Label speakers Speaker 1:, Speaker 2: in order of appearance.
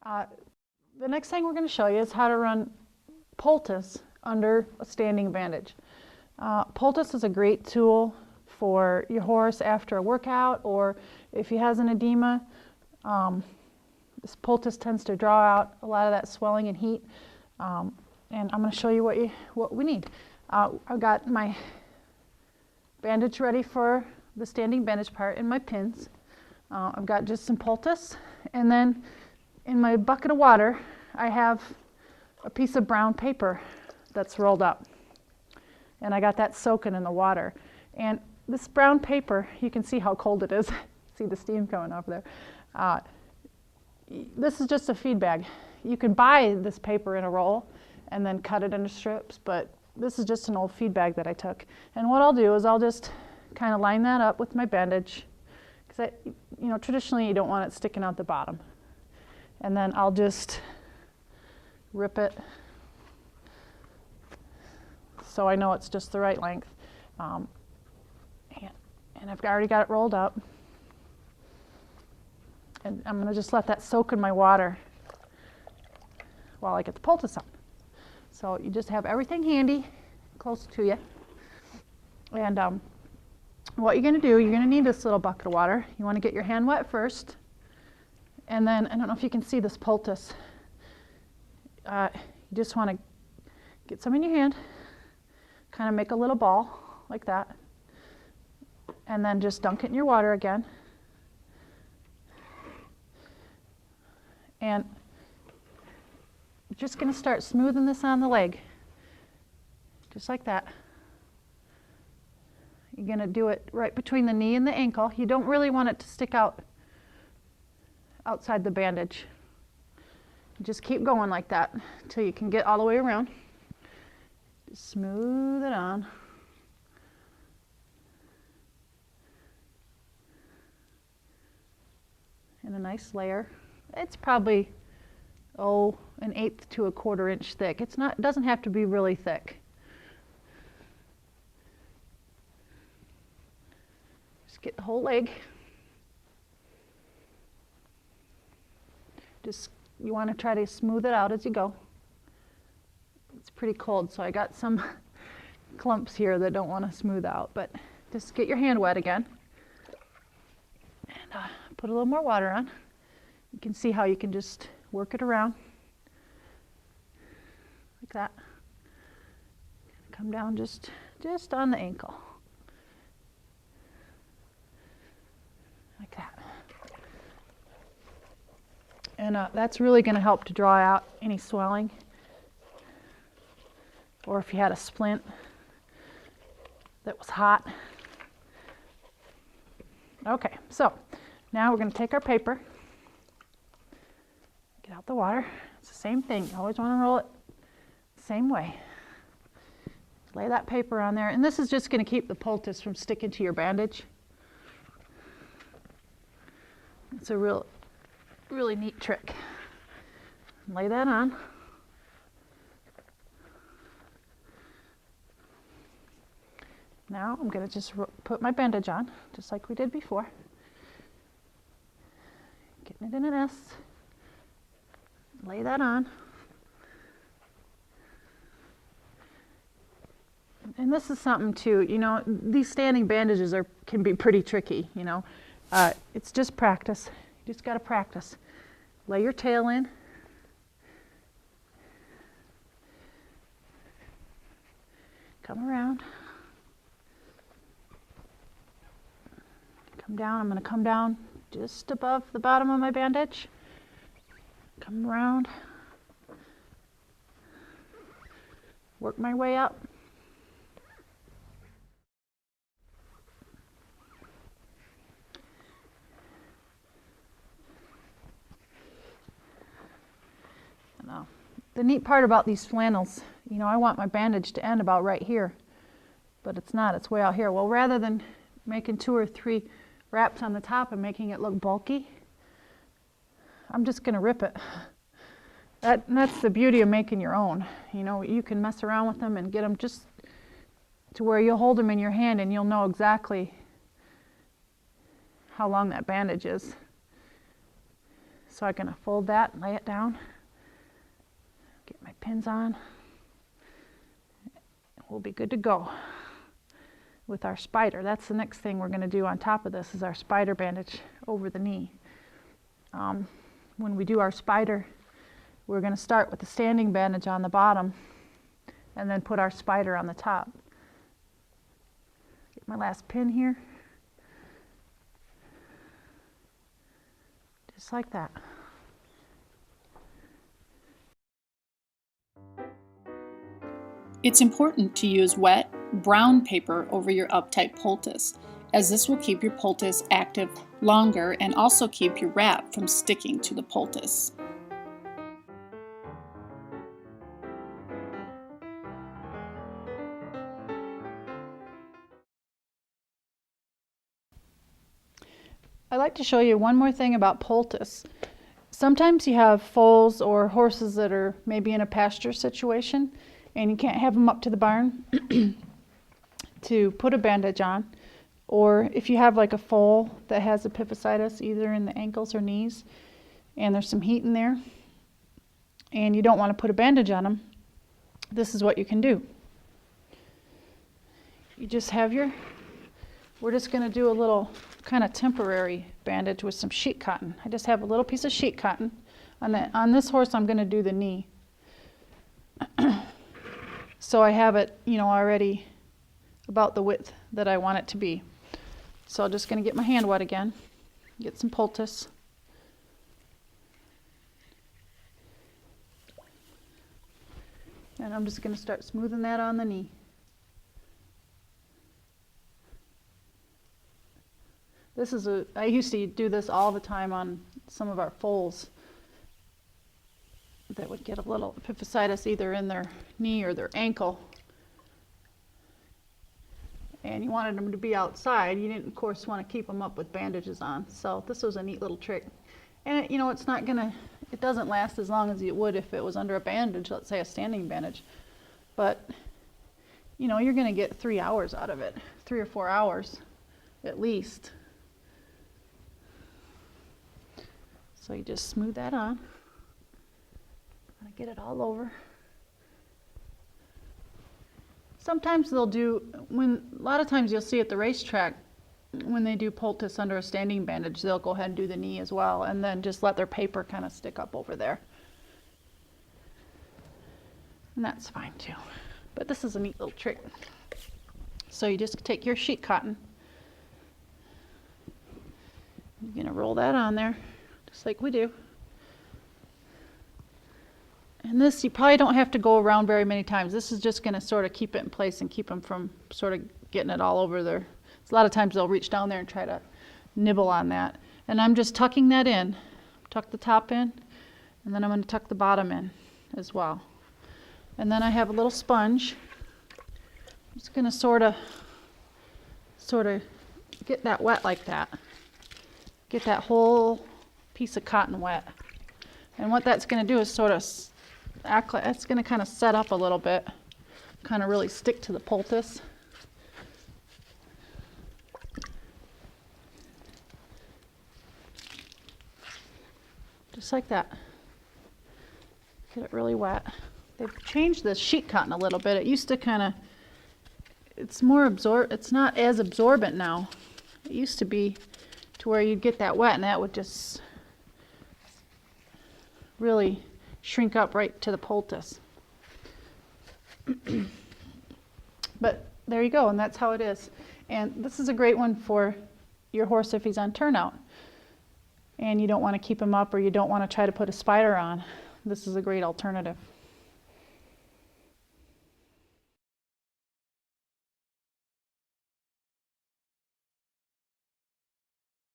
Speaker 1: The next thing we're going to show you is how to run poultice under a standing bandage. Poultice is a great tool for your horse after a workout, or if he has an edema. This poultice tends to draw out a lot of that swelling and heat. And I'm going to show you what we need. I've got my bandage ready for the standing bandage part and my pins. I've got just some poultice, and then in my bucket of water I have a piece of brown paper that's rolled up, and I got that soaking in the water. And this brown paper, you can see how cold it is. See the steam coming off there. This is just a feed bag. You can buy this paper in a roll and then cut it into strips, but this is just an old feed bag that I took. And what I'll do is I'll just kind of line that up with my bandage, because traditionally you don't want it sticking out the bottom. And then I'll just rip it so I know it's just the right length. And I've already got it rolled up. And I'm going to just let that soak in my water while I get the poultice on. So you just have everything handy, close to you. And what you're going to do, you're going to need this little bucket of water. You want to get your hand wet first. And then, I don't know if you can see this poultice. You just want to get some in your hand, kind of make a little ball like that, and then just dunk it in your water again. And you're just going to start smoothing this on the leg, just like that. You're going to do it right between the knee and the ankle. You don't really want it to stick out outside the bandage. Just keep going like that until you can get all the way around. Just smooth it on. In a nice layer. It's probably, an 1/8 to a 1/4 inch thick. It doesn't have to be really thick. Just get the whole leg. You want to try to smooth it out as you go. It's pretty cold, so I got some clumps here that don't want to smooth out, but just get your hand wet again. And put a little more water on. You can see how you can just work it around like that. Come down just on the ankle. Like that. And that's really going to help to draw out any swelling, or if you had a splint that was hot. Okay, so now we're going to take our paper, get out the water. It's the same thing. You always want to roll it the same way. Lay that paper on there, and this is just going to keep the poultice from sticking to your bandage. It's a really neat trick. Lay that on. Now I'm going to just put my bandage on, just like we did before. Getting it in an S. Lay that on. And this is something too, these standing bandages can be pretty tricky, It's just practice. You just got to practice. Lay your tail in. Come around. Come down. I'm going to come down just above the bottom of my bandage. Come around. Work my way up. The neat part about these flannels, I want my bandage to end about right here, but it's not, it's way out here. Well, rather than making 2 or 3 wraps on the top and making it look bulky, I'm just going to rip it. That's the beauty of making your own. You can mess around with them and get them just to where you'll hold them in your hand and you'll know exactly how long that bandage is. So I'm going to fold that and lay it down. Get my pins on. We'll be good to go with our spider. That's the next thing we're going to do on top of this is our spider bandage over the knee. When we do our spider, we're going to start with the standing bandage on the bottom and then put our spider on the top. Get my last pin here. Just like that.
Speaker 2: It's important to use wet, brown paper over your Uptite poultice, as this will keep your poultice active longer and also keep your wrap from sticking to the poultice.
Speaker 1: I'd like to show you one more thing about poultice. Sometimes you have foals or horses that are maybe in a pasture situation and you can't have them up to the barn to put a bandage on. Or if you have like a foal that has epiphysitis either in the ankles or knees and there's some heat in there and you don't want to put a bandage on them, this is what you can do. You just have we're just going to do a little kind of temporary bandage with some sheet cotton. I just have a little piece of sheet cotton. On this horse I'm going to do the knee. So I have it, already about the width that I want it to be. So I'm just going to get my hand wet again, get some poultice. And I'm just going to start smoothing that on the knee. I used to do this all the time on some of our foals that would get a little epiphysitis either in their knee or their ankle. And you wanted them to be outside. You didn't, of course, want to keep them up with bandages on. So this was a neat little trick. And it doesn't last as long as it would if it was under a bandage, let's say a standing bandage. But, you're going to get 3 hours out of it, 3 or 4 hours at least. So you just smooth that on. Get it all over. Sometimes a lot of times you'll see at the racetrack, when they do poultice under a standing bandage, they'll go ahead and do the knee as well, and then just let their paper kind of stick up over there. And that's fine too. But this is a neat little trick. So you just take your sheet cotton. You're going to roll that on there, just like we do. And this, you probably don't have to go around very many times. This is just going to sort of keep it in place and keep them from sort of getting it all over there. A lot of times they'll reach down there and try to nibble on that. And I'm just tucking that in. Tuck the top in, and then I'm going to tuck the bottom in as well. And then I have a little sponge. I'm just going to sort of get that wet like that. Get that whole piece of cotton wet. And what that's going to do is sort of it's going to kind of set up a little bit, kind of really stick to the poultice. Just like that. Get it really wet. They've changed the sheet cotton a little bit. It used to it's not as absorbent now. It used to be to where you'd get that wet and that would just really shrink up right to the poultice. But there you go, and that's how it is. And this is a great one for your horse if he's on turnout and you don't want to keep him up or you don't want to try to put a spider on. This is a great alternative.